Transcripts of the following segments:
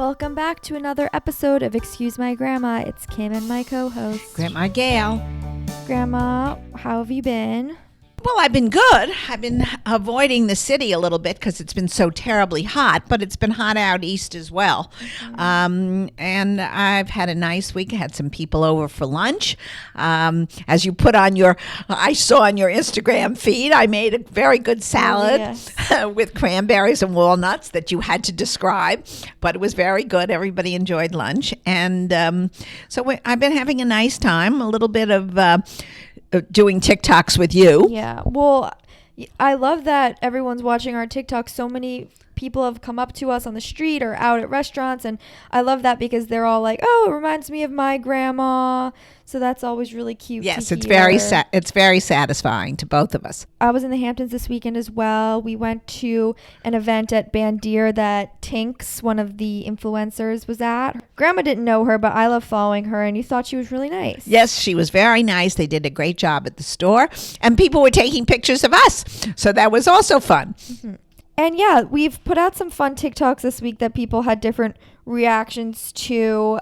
Welcome back to another episode of Excuse My Grandma. It's Kim and my co-host. Grandma Gail. Grandma, how have you been? Well, I've been good. I've been avoiding the city a little bit because it's been so terribly hot, but it's been hot out east as well. And I've had a nice week. I had some people over for lunch. As you put on I saw on your Instagram feed, I made a very good salad with cranberries and walnuts that you had to describe, but it was very good. Everybody enjoyed lunch. And I've been having a nice time, a little bit of doing TikToks with you. Yeah. Well, I love that everyone's watching our TikTok. So many people have come up to us on the street or out at restaurants, and I love that because they're all like, "Oh, it reminds me of my grandma." So that's always really cute. Yes, it's very satisfying to both of us. I was in the Hamptons this weekend as well. We went to an event at Bandier that Tinks, one of the influencers, was at. Grandma didn't know her, but I love following her, and you thought she was really nice. Yes, she was very nice. They did a great job at the store, and people were taking pictures of us. So that was also fun. Mm-hmm. And yeah, we've put out some fun TikToks this week that people had different reactions to.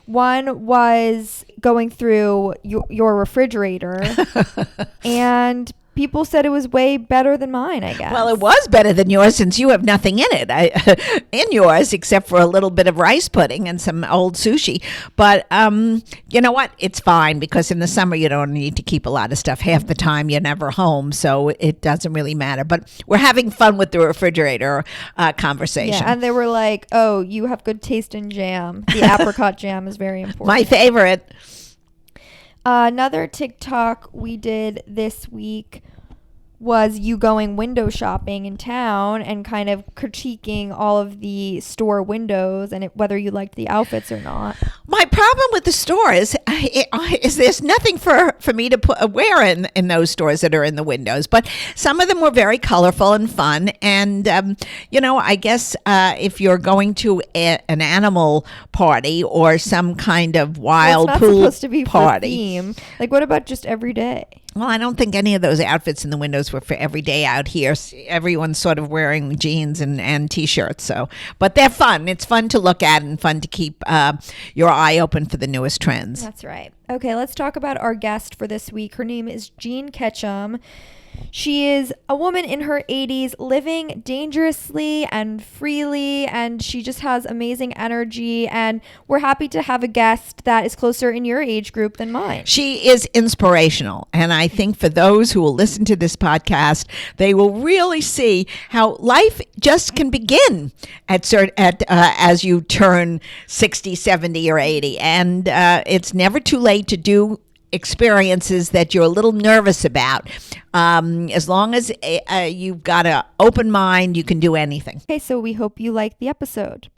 One was going through your refrigerator, and people said it was way better than mine, I guess. Well, it was better than yours since you have nothing in it, in yours, except for a little bit of rice pudding and some old sushi. But you know what? It's fine because in the summer you don't need to keep a lot of stuff. Half the time you're never home, so it doesn't really matter. But we're having fun with the refrigerator conversation. Yeah, and they were like, "Oh, you have good taste in jam. The apricot jam is very important." My favorite. Another TikTok we did this week was you going window shopping in town and kind of critiquing all of the store windows and whether you liked the outfits or not. My problem with the store is there's nothing for me to wear in those stores that are in the windows. But some of them were very colorful and fun. And, I guess if you're going to an animal party or some kind of wild pool supposed to be party. For theme. Like, what about just every day? Well, I don't think any of those outfits in the windows were for every day out here. Everyone's sort of wearing jeans and T-shirts. But they're fun. It's fun to look at and fun to keep your eye open for the newest trends. That's right. Okay, let's talk about our guest for this week. Her name is Jean Ketcham. She is a woman in her 80s living dangerously and freely, and she just has amazing energy, and we're happy to have a guest that is closer in your age group than mine. She is inspirational, and I think for those who will listen to this podcast, they will really see how life just can begin as you turn 60, 70, or 80, and it's never too late to do experiences that you're a little nervous about. As long as you've got an open mind, you can do anything. Okay, so we hope you like the episode.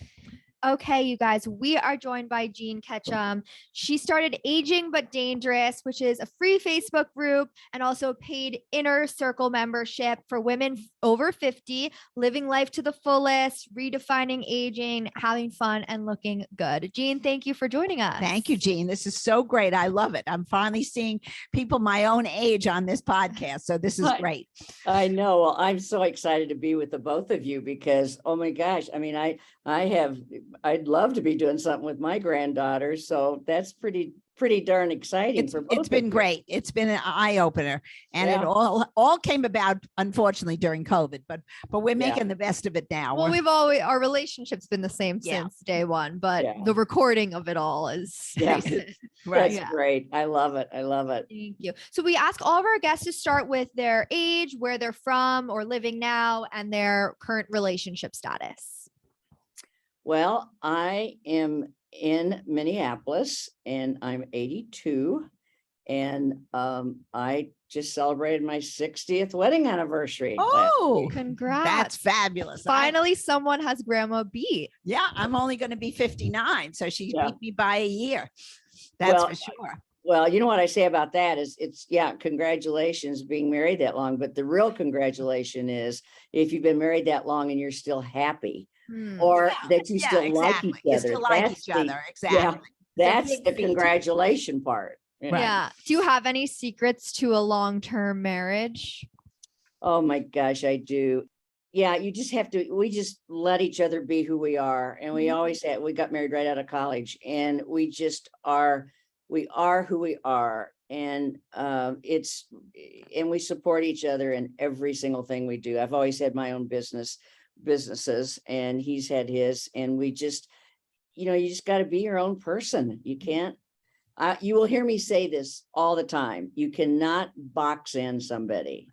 Okay, you guys, we are joined by Jean Ketcham. She started Aging But Dangerous, which is a free Facebook group and also a paid inner circle membership for women over 50, living life to the fullest, redefining aging, having fun, and looking good. Jean, thank you for joining us. Thank you, Jean. This is so great. I love it. I'm finally seeing people my own age on this podcast, so this is great. I know. Well, I'm so excited to be with the both of you because, oh my gosh, I mean, I'd love to be doing something with my granddaughter. So that's pretty darn exciting for both. It's been great. It's been an eye opener, and it all came about, unfortunately, during COVID. But we're making the best of it now. Well, our relationship's been the same since day one, but the recording of it all is right. That's great. I love it. Thank you. So we ask all of our guests to start with their age, where they're from or living now, and their current relationship status. Well, I am in Minneapolis and I'm 82, and I just celebrated my 60th wedding anniversary. Oh, congrats. That's fabulous. Finally, someone has grandma beat. Yeah, I'm only going to be 59, so she beat me by a year. That's for sure. Well, you know what I say about that is congratulations being married that long, but the real congratulation is if you've been married that long and you're still happy. Or that you still like each other. You still like each other. Exactly. Yeah, that's the congratulation part. Right. Yeah. Do you have any secrets to a long-term marriage? Oh my gosh, I do. yeah, you just have to, we just let each other be who we are. And we Mhm. always had, we got married right out of college, and we just are, we are who we are. And and we support each other in every single thing we do. I've always had my own businesses, and he's had his, and we just, you just got to be your own person. You can't, you will hear me say this all the time. You cannot box in somebody.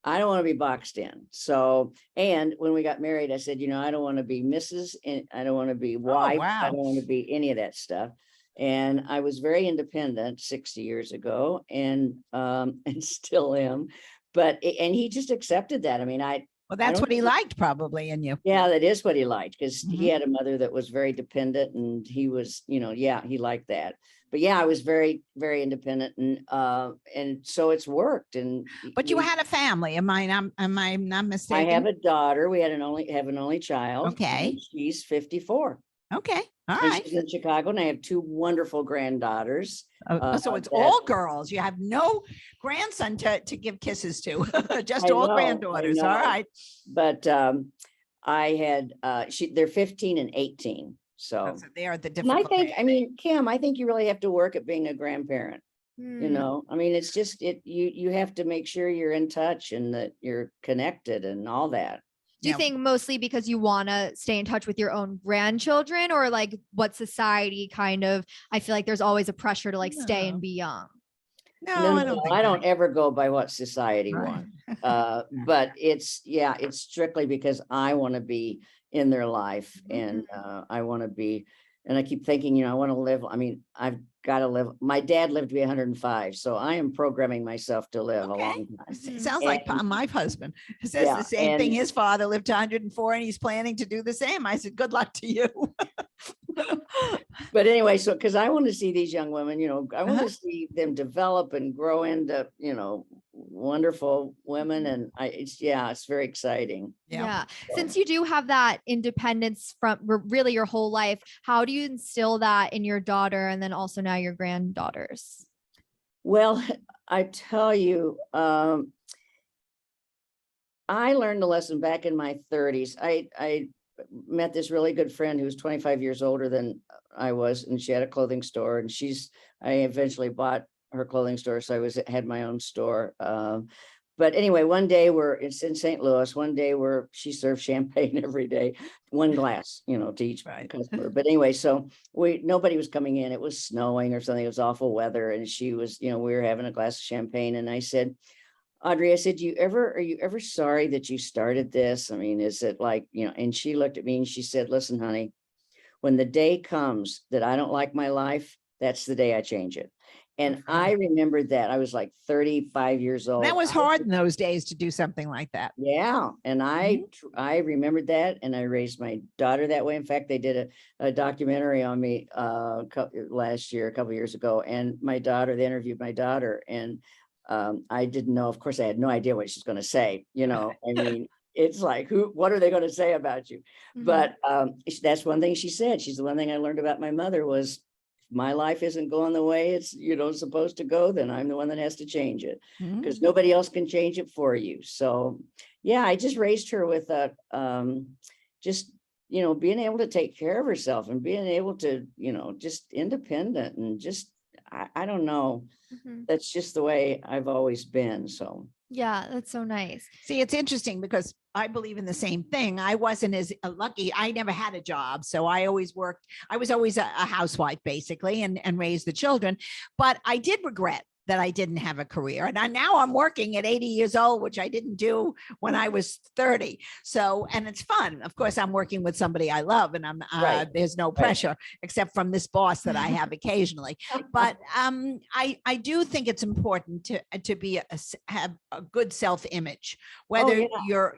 I don't want to be boxed in. So, and when we got married, I said, I don't want to be Mrs. and I don't want to be wife. I wow. don't want to be any of that stuff. And I was very independent 60 years ago, and and still am. And he just accepted that. I mean, Well, I that's don't what he liked probably in you. yeah, that is what he liked, because he Mhm. had a mother that was very dependent, and he was, yeah, he liked that. But yeah, I was very, very independent, and so it's worked. And But you had a family. Am I not I mistaken? have a daughter. We have an only child. Okay. And she's 54, Okay. All and right. she's in Chicago, and I have two wonderful granddaughters. So it's that- all girls. You have no grandson to give kisses to, just I all know, I granddaughters. All know. right. But I had they're 15 and 18. So, So they are the and I difficult. think, age. I mean, Kim, I think you really have to work at being a grandparent. Mm. I mean, it's just you have to make sure you're in touch and that you're connected and all that. Do you Yeah. think mostly because you want to stay in touch with your own grandchildren, or like what society kind of, I feel like there's always a pressure to like stay No. and be young. No, No, I don't think I that. don't ever go by what society Right. wants. But it's strictly because I want to be in their life, and I want to be, and I keep thinking, I want to live. I mean, I've got to live. My dad lived to be 105, so I am programming myself to live a Okay. long time. Sounds like And- my husband says Yeah, the same thing. and- His father lived to 104 and he's planning to do the same. I said, good luck to you. But anyway, so because I want to see these young women, I want Uh-huh. to see them develop and grow into, wonderful women. And it's very exciting. Yeah. So- Since you do have that independence from really your whole life, how do you instill that in your daughter and then also now your granddaughters? Well, I tell you, I learned a lesson back in my 30s. I met this really good friend who was 25 years older than I was, and she had a clothing store, and I eventually bought her clothing store, so had my own store. But anyway, one day it's in St. Louis. One day she served champagne every day, one glass, to each Right. customer. But anyway, so nobody was coming in. It was snowing or something. It was awful weather, and she was, we were having a glass of champagne, and I said, Audrey, I said, are you ever sorry that you started this? I mean, is it like, and she looked at me and she said, listen, honey, when the day comes that I don't like my life, that's the day I change it. And I remembered that. I was like 35 years old. That was hard in those days to do something like that. Yeah. And I remembered that, and I raised my daughter that way. In fact, they did a documentary on me last year, a couple of years ago, and they interviewed my daughter, and I didn't know, of course, I had no idea what she's going to say. I mean, it's like, what are they going to say about you? Mhm. But that's one thing she said. She's the one thing I learned about my mother was, if my life isn't going the way it's, supposed to go, then I'm the one that has to change it, because nobody else can change it for you. So yeah, I just raised her with just, being able to take care of herself and being able to, just independent, and just, I don't know. Mhm. That's just the way I've always been. So Yeah, that's so nice. See, it's interesting because I believe in the same thing. I wasn't as lucky. I never had a job. So I always worked. I was always a housewife basically, and raised the children. But I did regret that I didn't have a career. And now I'm working at 80 years old, which I didn't do when I was 30. So, and it's fun. Of course, I'm working with somebody I love, and Right. there's no pressure except from this boss that I have occasionally. But I do think it's important to have a good self-image, whether yeah.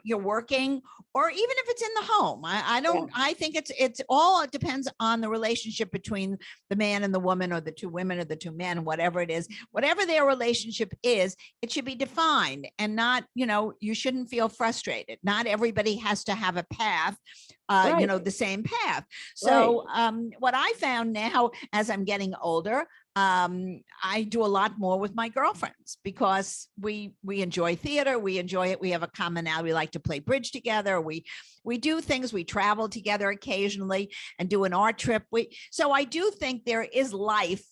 you're working or even if it's in the home. I think it's all, it depends on the relationship between the man and the woman, or the two women or the two men, whatever it is, whatever whatever their relationship is, it should be defined and not, you shouldn't feel frustrated. Not everybody has to have a path, Right. the same path. So what I found now as I'm getting older, I do a lot more with my girlfriends because we enjoy theater. We enjoy it. We have a commonality. We like to play bridge together. We do things. We travel together occasionally and do an art trip. So I do think there is life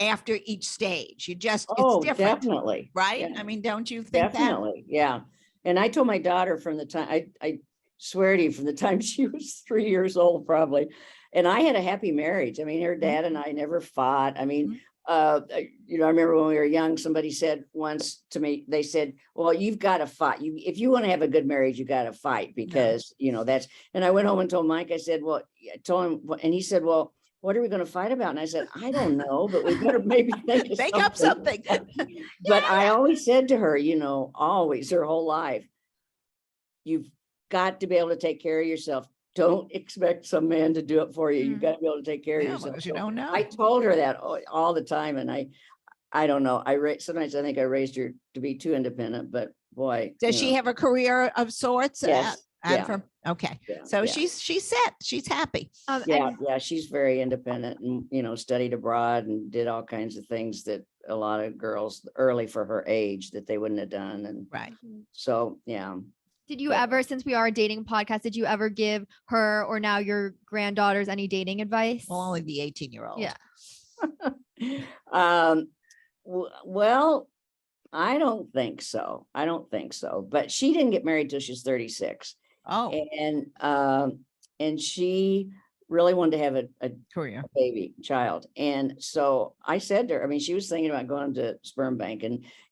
after each stage. It's Oh, different, definitely. right? Yeah, I mean, don't you think that? definitely. Yeah. And I told my daughter from the time I swear to you, from the time she was 3 years old, probably. And I had a happy marriage. I mean, her dad and I never fought. I mean, I remember when we were young, somebody said once to me, they said, well, you've got to fight. If you want to have a good marriage, you got to fight because, that's, and I went home and told Mike, I said, well, I told him, and he said, well, what are we going to fight about? And I said, I don't know, but we better maybe think of Make up something. But I always said to her, always her whole life, you've got to be able to take care of yourself. Don't expect some man to do it for you. You've got to be able to take care of yourself. Because you don't know. I told her that all the time, and I don't know. Sometimes I think I raised her to be too independent, but boy, Does she have a career of sorts? Yes. Okay. Yeah, So yeah. she's set. She's happy. Yeah, she's very independent and studied abroad and did all kinds of things that a lot of girls early for her age that they wouldn't have done. And Right. So, yeah. Did you ever, since we are a dating podcast, did you ever give her or now your granddaughters any dating advice? Well, only the 18-year-old. Yeah. Well, I don't think so. But she didn't get married till she was 36. Oh, And she really wanted to have a career. baby child. And so I said to her, I mean, she was thinking about going to sperm bank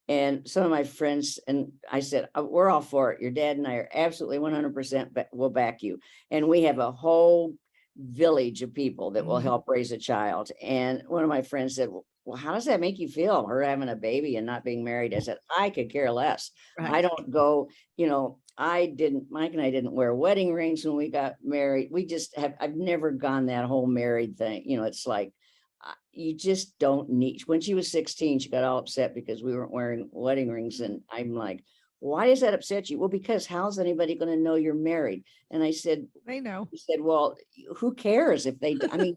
and some of my friends, and I said, we're all for it. Your dad and I are absolutely 100% will back you. And we have a whole village of people that will help raise a child. And one of my friends said, well, how does that make you feel, her having a baby and not being married? I said, I could care less. Right. I don't go, Mike and I didn't wear wedding rings when we got married. I've never gone that whole married thing. It's like, you just don't need. When she was 16, she got all upset because we weren't wearing wedding rings. And I'm like, why does that upset you? Well, because how's anybody going to know you're married? And I said, they know. He said, well, who cares if they, I mean,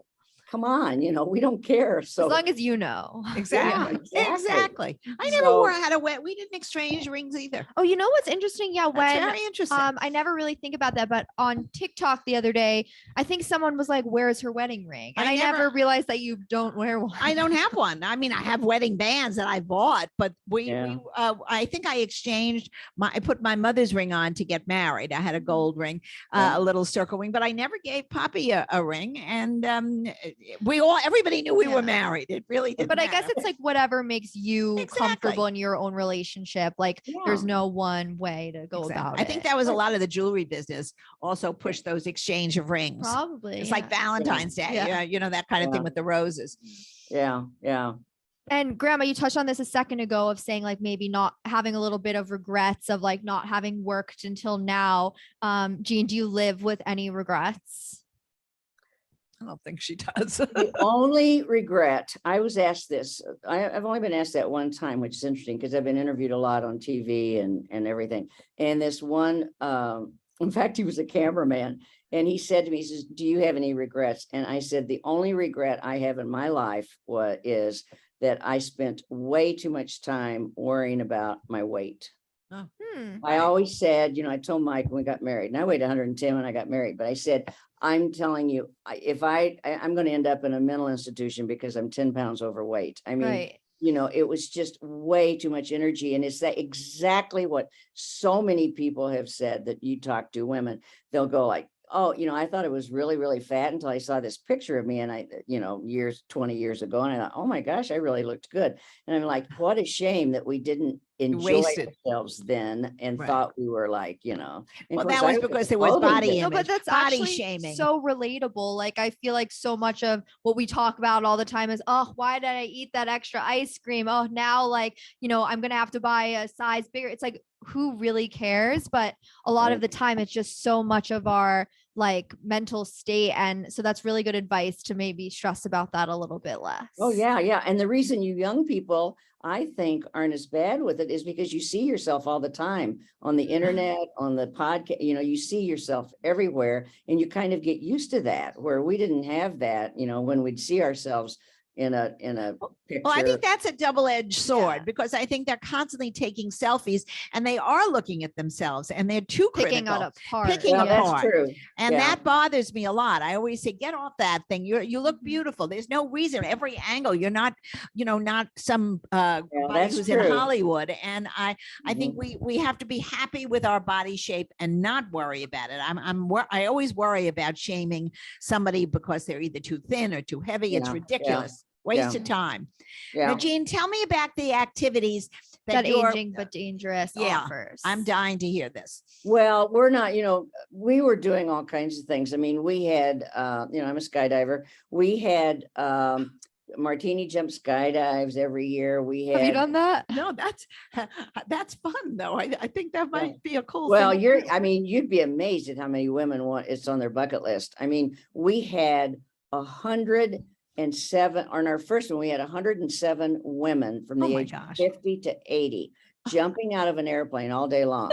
come on, we don't care. So as long as you know. Exactly. Yeah, Exactly. I never had a wet. We didn't exchange rings either. Oh, you know what's interesting? Yeah, That's very interesting. I never really think about that, but on TikTok the other day, I think someone was like, "Where's her wedding ring?" And I never realized that you don't wear one. I don't have one. I mean, I have wedding bands that I bought, but I think I exchanged I put my mother's ring on to get married. I had a gold ring, a little circle ring, but I never gave Poppy a ring, and everybody knew we were married. It really didn't But I matter. guess it's like whatever makes you comfortable in your own relationship. Like there's no one way to go about it. I think that was a lot of the jewelry business also pushed those exchange of rings. Probably. It's like Valentine's Day, that kind of thing with the roses. Yeah. And Grandma, you touched on this a second ago of saying like maybe not having a little bit of regrets of like not having worked until now. Jean, do you live with any regrets? I don't think she does. The only regret, I was asked this, I've only been asked that one time, which is interesting because I've been interviewed a lot on TV and everything. And this one, in fact, he was a cameraman and he said to me, he says, do you have any regrets? And I said, the only regret I have in my life is that I spent way too much time worrying about my weight. Oh. I always said, I told Mike when we got married, and I weighed 110 when I got married, but I said, I'm telling you, if I'm going to end up in a mental institution because I'm 10 pounds overweight. I mean, it was just way too much energy. And it's that exactly what so many people have said that you talk to women, they'll go like, oh, I thought it was really, really fat until I saw this picture of me and 20 years ago. And I thought, oh my gosh, I really looked good. And I'm like, what a shame that we didn't enjoy ourselves then and thought we were like, Well, that was because there was body image. No, but that's body actually shaming. So relatable. Like I feel like so much of what we talk about all the time is, oh, why did I eat that extra ice cream? Oh, now like, I'm going to have to buy a size bigger. It's like, who really cares? But a lot of the time it's just so much of our like mental state. And so that's really good advice to maybe stress about that a little bit less. Oh, yeah, yeah. And the reason you young people, I think, aren't as bad with it is because you see yourself all the time on the internet, on the podcast, you see yourself everywhere, and you kind of get used to that, where we didn't have that, when we'd see ourselves in a picture. Well, I think that's a double-edged sword, Yeah. because I think they're constantly taking selfies and they are looking at themselves and they're too Picking critical. it apart. Picking Well, apart. that's true. And Yeah. that bothers me a lot. I always say, get off that thing. You look Mhm. beautiful. There's no reason. Every angle. You're not, not some body that's who's in true. Hollywood. And I think Mhm. we have to be happy with our body shape and not worry about it. I always worry about shaming somebody because they're either too thin or too heavy. It's Yeah, yeah, ridiculous. Waste yeah. of time. Yeah. Now, Jean, tell me about the activities That you're. Aging But Dangerous Yeah, offers. I'm dying to hear this. Well, we're not, we were doing all kinds of things. I mean, we had, I'm a skydiver. We had martini jump skydives every year. We had. Have you done that? No, that's fun though. I think that might be a cool Well, thing. to do. you'd be amazed at how many women want it's on their bucket list. I mean, we had 107 on our first one. We had 107 women from Oh the my age gosh. 50 to 80 jumping out of an airplane all day long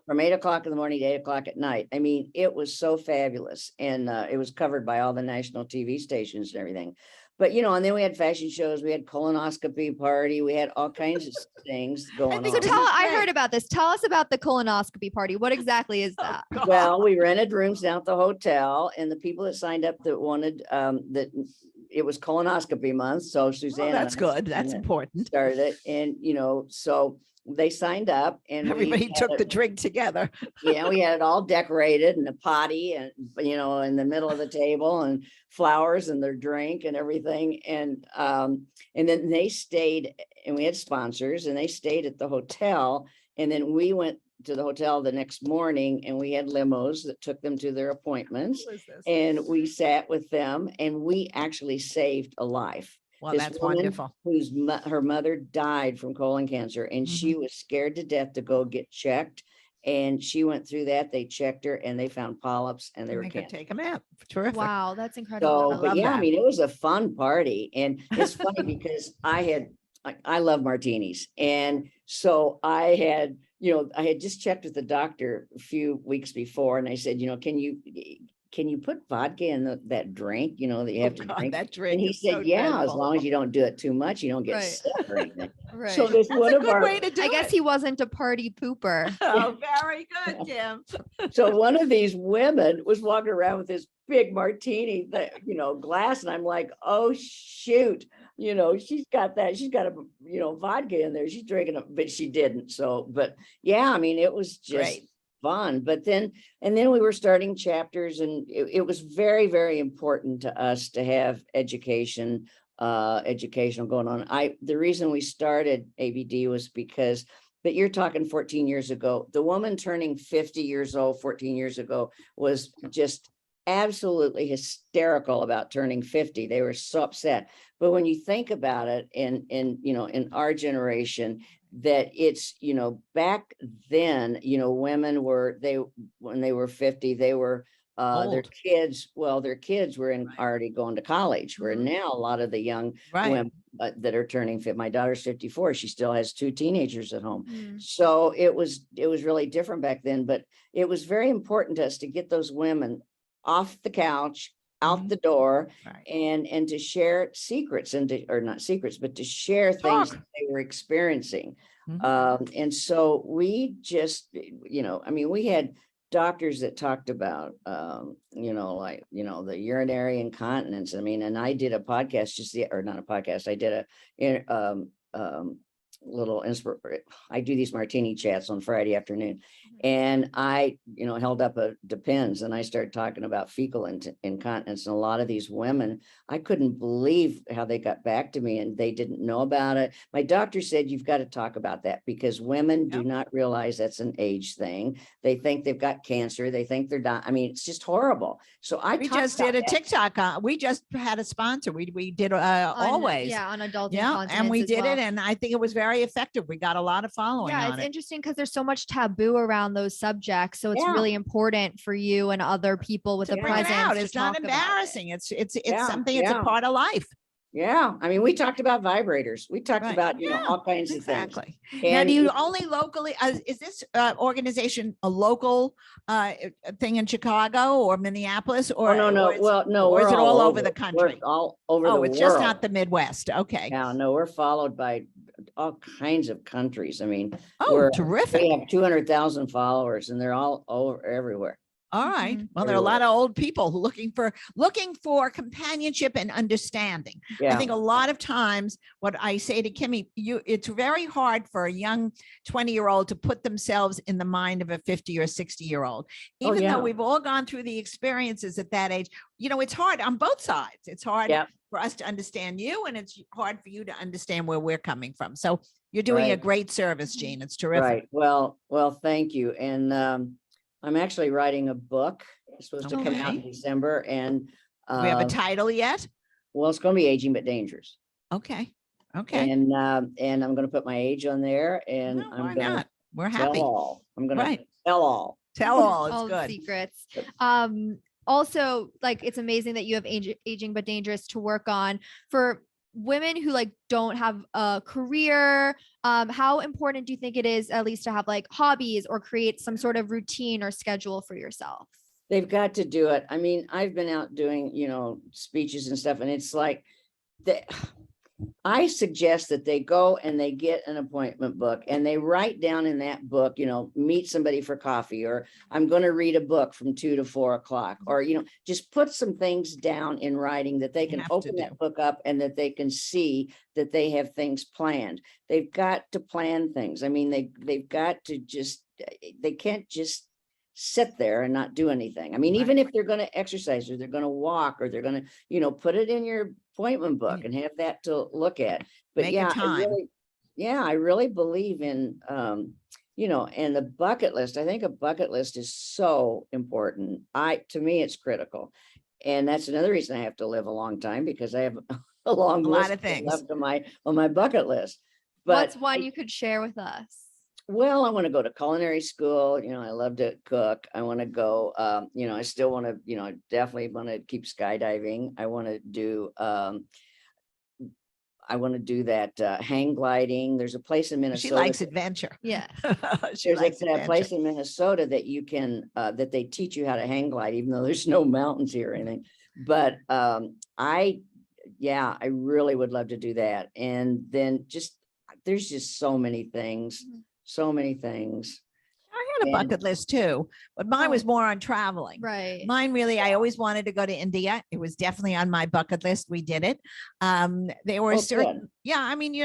from 8 o'clock in the morning to 8 o'clock at night. I mean, it was so fabulous. And it was covered by all the national TV stations and everything. But, and then we had fashion shows, we had colonoscopy party, we had all kinds of things going think So this on. is I great. heard about this. Tell us about the colonoscopy party. What exactly is that? God. Well, we rented rooms down at the hotel, and the people that signed up that wanted that it was colonoscopy month. So Suzanne, Oh, that's and I good. That's important. started it, and so they signed up, and Everybody we took had the drink together. we had it all decorated, and a potty, and in the middle of the table, and flowers and their drink and everything, and then they stayed, and we had sponsors, and they stayed at the hotel, and then we went to the hotel the next morning, and we had limos that took them to their appointments, Who is this? and we sat with them, and we actually saved a life. Well, This that's woman wonderful. whose her mother died from colon cancer, and she was scared to death to go get checked. And she went through that. They checked her, and they found polyps, and they And were they could cancer. take them out. Terrific. Wow, that's incredible. So, I but love yeah, I that. mean, it was a fun party, and it's funny because I love martinis, and so I had just checked with the doctor a few weeks before, and I said, can you put vodka in that drink, that you have to God, drink? that drink And he is said, so yeah, as dreadful. long as you don't do it too much, you don't get Right. sick or anything. Right. So this That's one a of good our, way to do I guess it. he wasn't a party pooper. Oh, very good, Jim. so one of these women was walking around with this big martini, glass, and I'm like, oh shoot, she's got a vodka in there, she's drinking it, but she didn't. So, but yeah, I mean, it was just Great. fun. But then we were starting chapters, and it was very, very important to us to have educational going on. The reason we started ABD was because, but you're talking 14 years ago, the woman turning 50 years old 14 years ago was just absolutely hysterical about turning 50. They were so upset. But when you think about it, in our generation, that it's, back then, women when they were 50, they were their Old. kids were already going to college, where Mhm. now a lot of the young Right. women that are turning fit. My daughter's 54. She still has 2 teenagers at home. Mm. So it was really different back then, but it was very important to us to get those women off the couch, out Mhm. the door, Right. and to share secrets, or not secrets, but to share things Talk. that they were experiencing. Mhm. And so we just, we had doctors that talked about, the urinary incontinence. I mean, and I did a podcast or not a podcast. I did little I do these martini chats on Friday afternoon, and I held up a Depends, and I started talking about fecal incontinence, and a lot of these women, I couldn't believe how they got back to me, and they didn't know about it. My doctor said, you've got to talk about that, because women do Yep. not realize that's an age thing. They think they've got cancer, they think they're dying. I mean, it's just horrible. So We just did a TikTok. We just had a sponsor. We did On- always. Yeah, on adult Yeah, incontinence and we as did well. it, and I think it was very very effective. We got a lot of following Yeah, on it's it. interesting because there's so much taboo around those subjects. So it's Yeah. really important for you and other people with To a bring it presence out. to It's not talk about it. embarrassing. It's Yeah, something, it's a yeah. part of life. Yeah, I mean, we talked about vibrators. We talked Right. about, Yeah, all kinds of things. exactly. Now, And do you only locally, is this organization a local thing in Chicago or Minneapolis, or, no. or, Well, no, or we're is it all over the We're country? all over Oh, the it's just not world. the Midwest. Okay. Yeah, no, we're followed by all kinds of countries. I mean, Oh, we terrific. have 200,000 followers, and they're all over everywhere. All right. Mhm. Well, there are a Everywhere. lot of old people looking for companionship and understanding. I Yeah, think a lot of times what I say to Kimmy, it's very hard for a young 20-year-old to put themselves in the mind of a 50 or 60-year-old. Oh, Even yeah. though we've all gone through the experiences at that age, it's hard on both sides. It's hard yeah, for us to understand you, and it's hard for you to understand where we're coming from. So you're doing a Right. great service, Jean. It's terrific. right. Well, thank you. And I'm actually writing a book. It's supposed to come out in Okay. December, and Do we have a title yet? well, it's going to be Aging but Dangerous. Okay. Okay. And I'm going to put my age on there, and Well, I'm why going to not? We're tell happy. all. I'm going Right. to tell all. Tell all. It's All the good. secrets. Yep. Also, like, it's amazing that you have aging but dangerous to work on for women who like don't have a career. How important do you think it is at least to have like hobbies or create some sort of routine or schedule for yourself? They've got to do it. I mean, I've been out doing, speeches and stuff, and it's like I suggest that they go and they get an appointment book and they write down in that book, meet somebody for coffee, or I'm going to read a book from 2 to 4 o'clock, or, just put some things down in writing that they can have to open that do. book up and that they can see that they have things planned. They've got to plan things. I mean, they've got to they can't just sit there and not do anything. I mean, Right. even if they're going to exercise or they're going to walk or they're going to, put it in your appointment book Yeah. and have that to look at. But Make a yeah, time. I really believe in, and the bucket list. I think a bucket list is so important. To me, it's critical. And that's another reason I have to live a long time, because I have a long A lot list of things. left on my bucket list. But What's one you could share with us? well, I want to go to culinary school. I love to cook. I want to go, I still want to, I definitely want to keep skydiving. I want to do, that hang gliding. There's a place in Minnesota. She likes adventure. Yeah. She There's likes a adventure. place in Minnesota that you can, that they teach you how to hang glide, even though there's no mountains here or anything. But I really would love to do that. And then there's just so many things. So many things. I had a bucket list too, but mine was more on traveling. Right. Mine really, I always wanted to go to India. It was definitely on my bucket list. We did it. There were Oh, certain, good. yeah, I mean,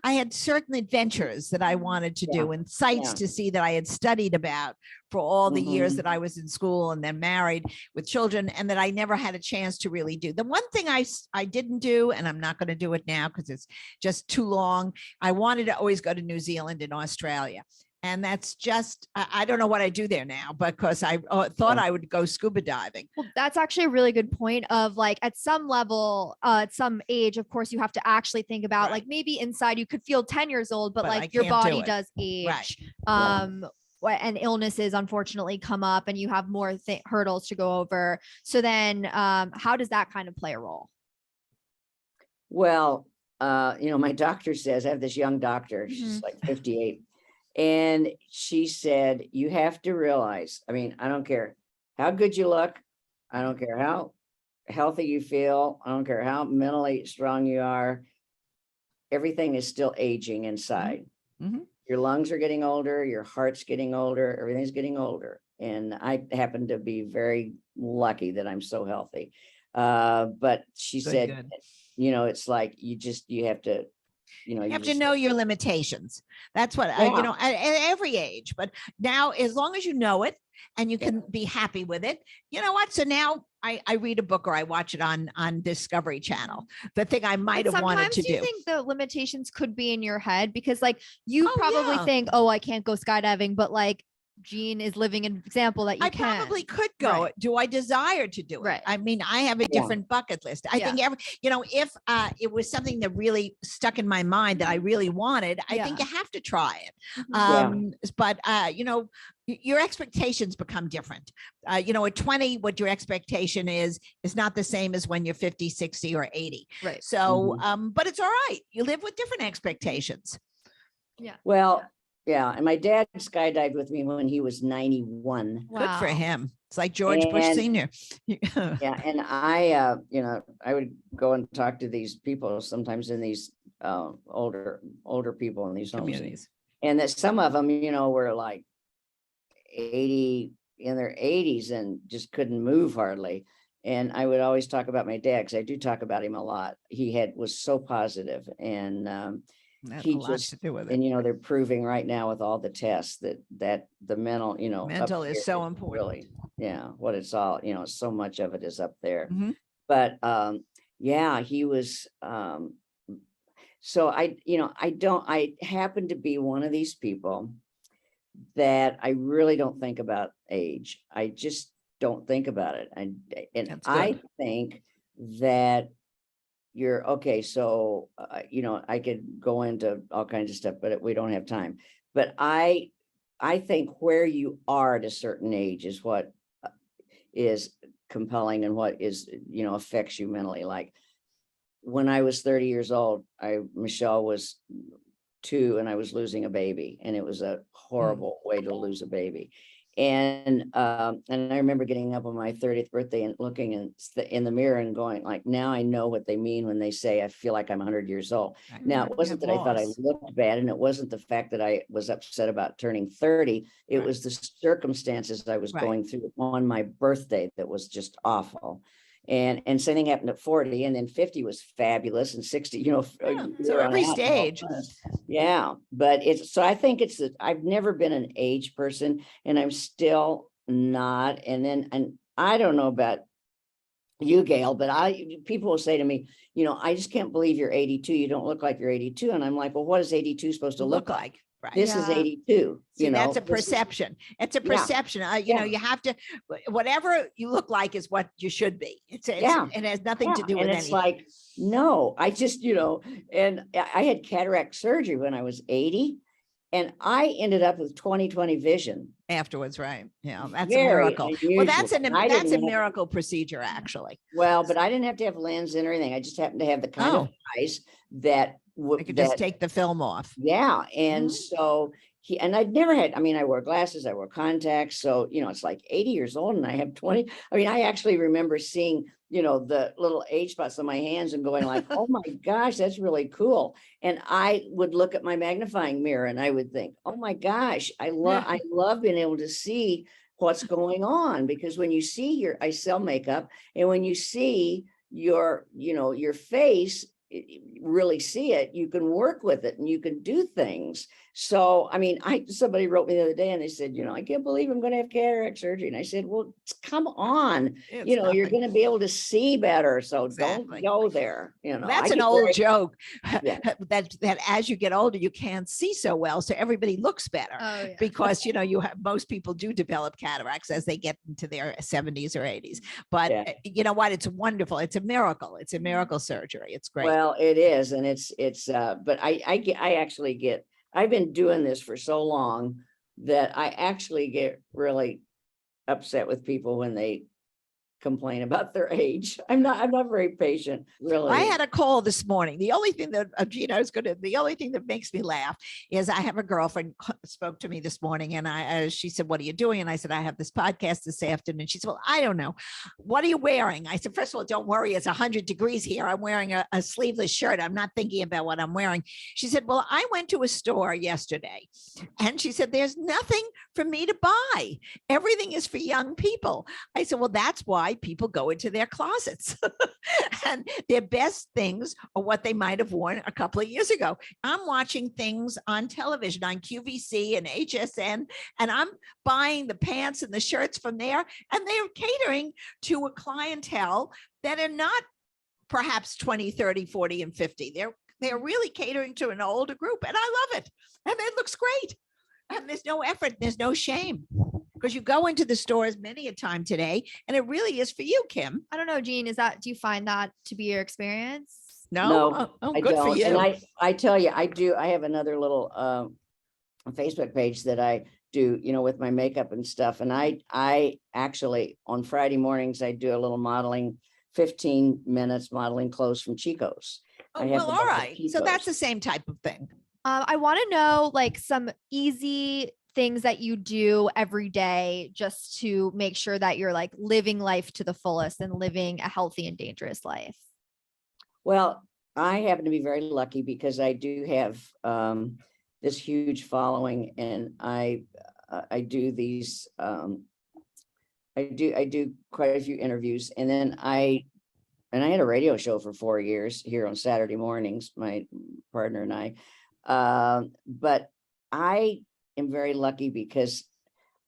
I had certain adventures that I wanted to do and sites Yeah. to see that I had studied about for all the years Mhm. that I was in school and then married with children, and that I never had a chance to really do. The one thing I didn't do, and I'm not going to do it now because it's just too long. I wanted to always go to New Zealand and Australia. And that's just, I don't know what I do there now, because I thought I would go scuba diving. Well, that's actually a really good point of like at some level, at some age, of course, you have to actually think about Right. like maybe inside you could feel 10 years old, but But I like your can't do body it. does age. Right. And illnesses unfortunately come up and you have more hurdles to go over. So then how does that kind of play a role? Well, my doctor says, I have this young doctor, she's like 58. And she said, you have to realize, I mean, I don't care how good you look. I don't care how healthy you feel. I don't care how mentally strong you are. Everything is still aging inside. Mhm. Your lungs are getting older. Your heart's getting older. Everything's getting older. And I happen to be very lucky that I'm so healthy. But she said, good. It's like, you have to, You have to know your limitations. That's what at every age. But now, as long as you know it and you can be happy with it, you know what? So now I read a book or I watch it on Discovery Channel. The thing I might But have wanted to sometimes you do. think the limitations could be in your head because like you Oh, probably yeah. think, oh, I can't go skydiving, but like Jean is living an example that you I can. probably could go. Right. Do I desire to do it? Right. I mean, I have a Yeah. different bucket list. I Yeah. think if it was something that really stuck in my mind that I really wanted, I think Yeah. you have to try it. Mhm. But your expectations become different. At 20, what your expectation is not the same as when you're 50, 60, or 80. Right. So, but it's all right. You live with different expectations. Yeah. Well, yeah. And my dad skydived with me when he was 91. Good for Wow. him. It's like George Bush And- Sr. Yeah. And I would go and talk to these people sometimes in these older people in these homes. Communities. And that some of them, were like 80 in their 80s and just couldn't move hardly. And I would always talk about my dad, because I do talk about him a lot. He was so positive, and That he a lot just, to do with it. and they're proving right now with all the tests that the mental, Mental up is here so important. Really, yeah, what it's all, so much of it is up there. Mhm. But yeah, he was so I happen to be one of these people that I really don't think about age. I just don't think about it. And That's I good. think that you're okay. So, I could go into all kinds of stuff, but we don't have time. But I think where you are at a certain age is what is compelling and what is, affects you mentally. Like when I was 30 years old, Michelle was 2 and I was losing a baby, and it was a horrible way to lose a baby. And I remember getting up on my 30th birthday and looking in the mirror and going like, now I know what they mean when they say, I feel like I'm 100 years old. Right. Now, it You wasn't have that I thought I loss. looked bad, and it wasn't the fact that I was upset about turning 30. It Right. was the circumstances I was Right. going through on my birthday that was just awful. And same thing happened at 40, and then 50 was fabulous, and 60, Yeah, so every stage. Yeah, but so I think I've never been an age person, and I'm still not. And I don't know about you, Gail, but people will say to me, I just can't believe you're 82. You don't look like you're 82. And I'm like, well, what is 82 supposed to look like? Right. This is Yeah. 82. See, that's a this is- perception. It's a Yeah. perception. Yeah. You have to, whatever you look like is what you should be. Yeah. It has nothing to do with and it's anything. like, no, I just, and I had cataract surgery when I was 80, and I ended up with 20/20 vision. Afterwards, right? Yeah, that's a Very miracle. Well, that's unusual. And I that's a didn't have- miracle procedure, actually. Well, but I didn't have to have lens and everything. I just happened to have the kind of eyes that I could just take the film off. Yeah. And Mhm. so I'd never had, I wore glasses, I wore contacts. So, it's like 80 years old and I have 20. I actually remember seeing, the little age spots on my hands and going like, oh my gosh, that's really cool. And I would look at my magnifying mirror and I would think, oh my gosh, I love being able to see what's going on, because when you see I sell makeup, and when you see your face, really see it, you can work with it and you can do things. So, somebody wrote me the other day and they said, I can't believe I'm going to have cataract surgery. And I said, well, come on, It's you're nothing. going to be able to see better. So Exactly. don't go there. That's an old joke. Yeah. that as you get older, you can't see so well, so everybody looks better. Oh, yeah. Because most people do develop cataracts as they get into their 70s or 80s. But Yeah. you know what? It's wonderful. It's a miracle. It's a miracle surgery. It's great. Well, it is. And but I've been doing this for so long that I actually get really upset with people when they complain about their age. I'm not very patient, really. I had a call this morning. The only thing that the only thing that makes me laugh is I have a girlfriend spoke to me this morning, and she said, "What are you doing?" And I said, "I have this podcast this afternoon." She said, "Well, I don't know. What are you wearing?" I said, "First of all, don't worry. It's 100 degrees here. I'm wearing a sleeveless shirt. I'm not thinking about what I'm wearing." She said, "Well, I went to a store yesterday," and she said, "There's nothing for me to buy. Everything is for young people." I said, "Well, that's why people go into their closets." And their best things are what they might have worn a couple of years ago. I'm watching things on television on QVC and HSN, and I'm buying the pants and the shirts from there, and they're catering to a clientele that are not perhaps 20, 30, 40, and 50. They're really catering to an older group, and I love it. And it looks great. And there's no effort, there's no shame. Because you go into the stores many a time today, and it really is for you, Kim. I don't know, Jean, do you find that to be your experience? No? No, Oh, I good for don't. you. And I tell you, I have another little Facebook page that I do, with my makeup and stuff. And I actually on Friday mornings, I do a little modeling, 15 minutes modeling clothes from Chico's. Oh, I have well, the all best of right. So that's the Chico's. same type of thing. I want to know like some easy things that you do every day just to make sure that you're like living life to the fullest and living a healthy and dangerous life. Well, I happen to be very lucky because I do have this huge following, and I do these I do quite a few interviews, and then I had a radio show for 4 years here on Saturday mornings, my partner and I. But I am very lucky because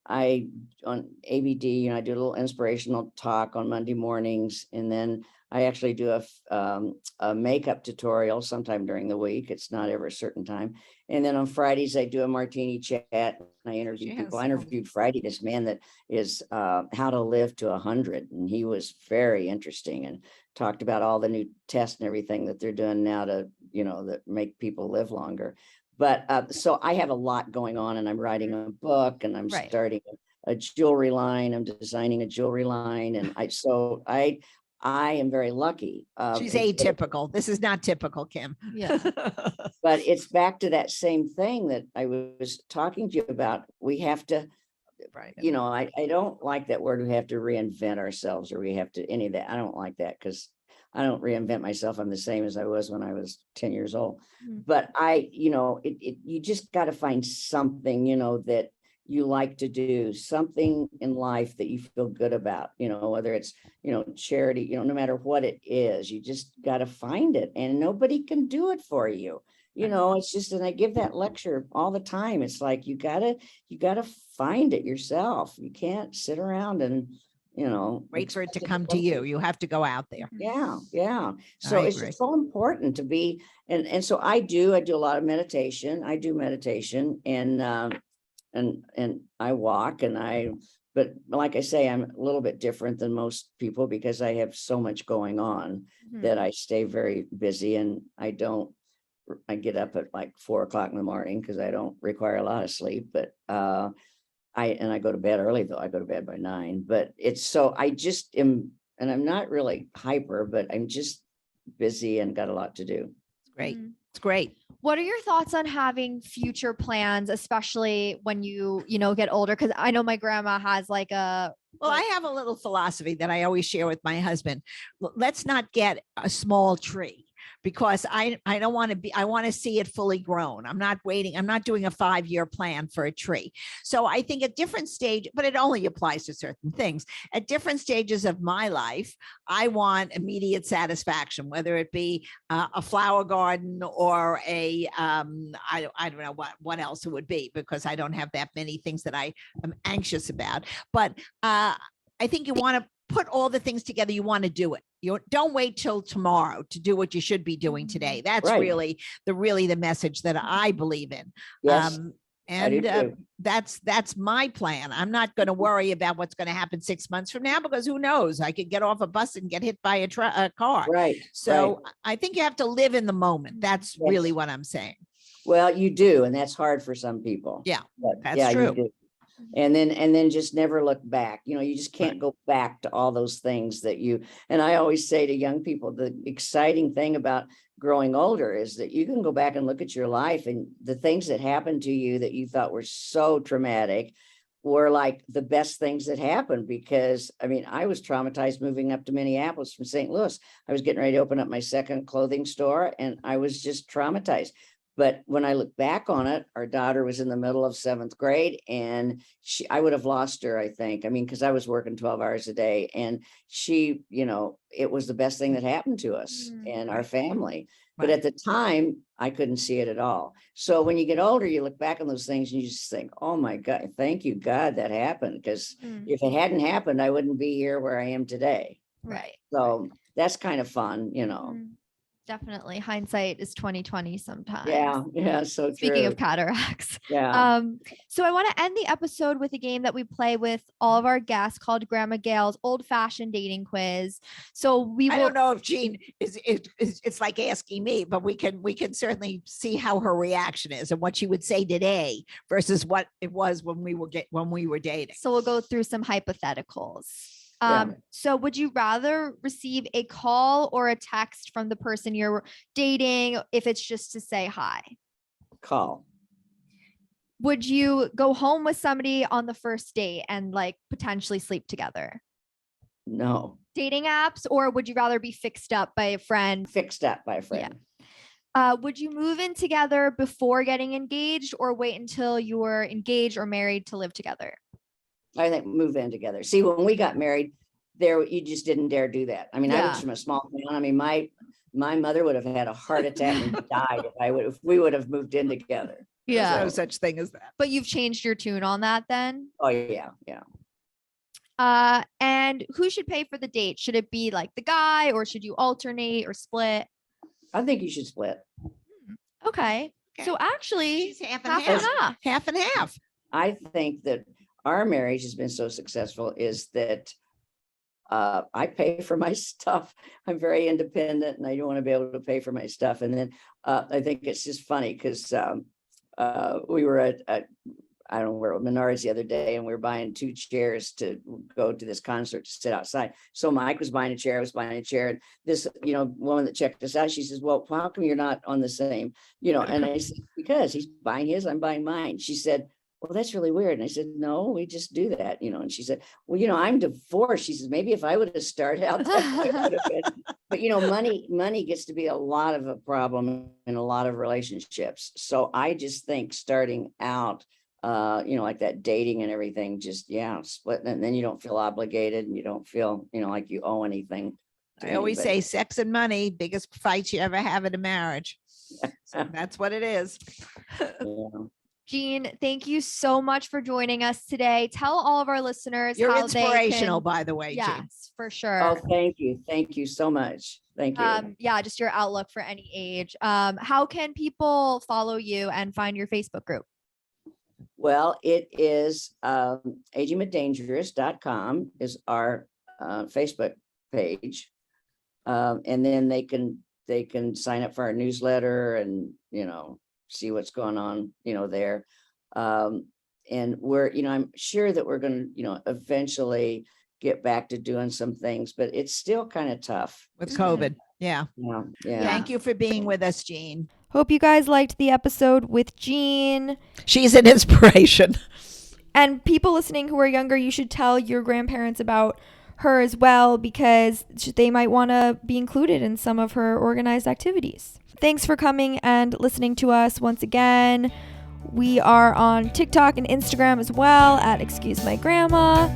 I on ABD, I do a little inspirational talk on Monday mornings, and then I actually do a makeup tutorial sometime during the week. It's not ever a certain time. And then on Fridays, I do a martini chat. I interview people. I interviewed Friday this man that is how to live to 100, and he was very interesting and talked about all the new tests and everything that they're doing now to that make people live longer. But so I have a lot going on, and I'm writing a book, and I'm starting a jewelry line. I'm designing a jewelry line, and I am very lucky. She's atypical. This is not typical, Kim. Yeah. But it's back to that same thing that I was talking to you about. We have to, I don't like that word. We have to reinvent ourselves, or we have to any of that. I don't like that because I don't reinvent myself. I'm the same as I was when I was 10 years old. But you just got to find something, that you like to do, something in life that you feel good about, whether it's, charity, no matter what it is, you just got to find it, and nobody can do it for you. It's just, and I give that lecture all the time. It's like, you gotta find it yourself. You can't sit around and, wait for it to come to you. You have to go out there. Yeah. So it's just so important to be, and so I do a lot of meditation. I do meditation, and I walk, but like I say, I'm a little bit different than most people because I have so much going on that I stay very busy, and I get up at like 4 o'clock in the morning because I don't require a lot of sleep, but I go to bed early, though. I go to bed by 9, but it's so I just am, and I'm not really hyper, but I'm just busy and got a lot to do. It's great. It's great. What are your thoughts on having future plans, especially when you get older? Because I know my grandma has like a. Well, I have a little philosophy that I always share with my husband. Let's not get a small tree, because I don't want to be, I want to see it fully grown. I'm not waiting. I'm not doing a 5-year plan for a tree. So I think at different stage, but it only applies to certain things. At different stages of my life, I want immediate satisfaction, whether it be a flower garden or I don't know what else it would be, because I don't have that many things that I am anxious about. But I think you want to put all the things together. You want to do it. You don't wait till tomorrow to do what you should be doing today. That's really the message that I believe in. Yes, and that's my plan. I'm not going to worry about what's going to happen 6 months from now, because who knows? I could get off a bus and get hit by a car. Right. So I think you have to live in the moment. That's really what I'm saying. Well, you do, and that's hard for some people. Yeah, but that's true. You do. And then just never look back. You just can't go back to all those things that and I always say to young people, the exciting thing about growing older is that you can go back and look at your life, and the things that happened to you that you thought were so traumatic were like the best things that happened. Because I was traumatized moving up to Minneapolis from St. Louis. I was getting ready to open up my second clothing store, and I was just traumatized. But when I look back on it, our daughter was in the middle of 7th grade, and I would have lost her, I think. Because I was working 12 hours a day, and she, it was the best thing that happened to us and our family. But at the time, I couldn't see it at all. So when you get older, you look back on those things and you just think, oh my God, thank you, God, that happened. Because if it hadn't happened, I wouldn't be here where I am today. Right. So that's kind of fun, Definitely. Hindsight is 2020 sometimes. Yeah, so Speaking true. of cataracts. Yeah. So I want to end the episode with a game that we play with all of our guests called Grandma Gail's Old Fashioned Dating Quiz. So we I will don't know if Jean is it's like asking me, but we can certainly see how her reaction is and what she would say today versus what it was when we were dating. So we'll go through some hypotheticals. Yeah. So would you rather receive a call or a text from the person you're dating if it's just to say hi? Call. Would you go home with somebody on the first date and like potentially sleep together? No. Dating apps, or would you rather be fixed up by a friend? Fixed up by a friend. Would you move in together before getting engaged or wait until you were engaged or married to live together? I think move in together. See, when we got married, there you just didn't dare do that. I mean, I Yeah. was from a small town. I mean, my mother would have had a heart attack and died if we would have moved in together. There's Yeah. no such thing as that. But you've changed your tune on that then? Oh yeah. And who should pay for the date? Should it be like the guy or should you alternate or split? I think you should split. Okay. So actually, She's half half and and half. half. Half and half. I think that our marriage has been so successful is that I pay for my stuff. I'm very independent and I don't want to be able to pay for my stuff. And then I think it's just funny because we were at I don't know where Menards the other day and we were buying 2 chairs to go to this concert to sit outside. So Mike was buying a chair, I was buying a chair. And this, woman that checked us out, she says, well, how come you're not on the same, and I said, because he's buying his, I'm buying mine. She said, well, that's really weird. And I said, no, we just do that, and she said, well, I'm divorced. She says, maybe if I would have started out, that would have been. But, money gets to be a lot of a problem in a lot of relationships. So I just think starting out, like that dating and everything, just, split. And then you don't feel obligated and you don't feel, like you owe anything. to I always anybody. say sex and money, biggest fights you ever have in a marriage. So that's what it is. Yeah. Jean, thank you so much for joining us today. Tell all of our listeners You're how inspirational, they can, by the way, Jean. yes, for sure. Oh, thank you. Thank you so much. Thank you. Just your outlook for any age. How can people follow you and find your Facebook group? Well, it is agingbutdangerous.com is our Facebook page. And then they can sign up for our newsletter and, see what's going on, there. And we're, I'm sure that we're going to, eventually get back to doing some things, but it's still kind of tough. With Mhm. COVID. Yeah. Yeah. Thank you for being with us, Jean. Hope you guys liked the episode with Jean. She's an inspiration. And people listening who are younger, you should tell your grandparents about her as well because they might want to be included in some of her organized activities. Thanks for coming and listening to us once again. We are on TikTok and Instagram as well at Excuse My Grandma.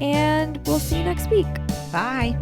And we'll see you next week. Bye.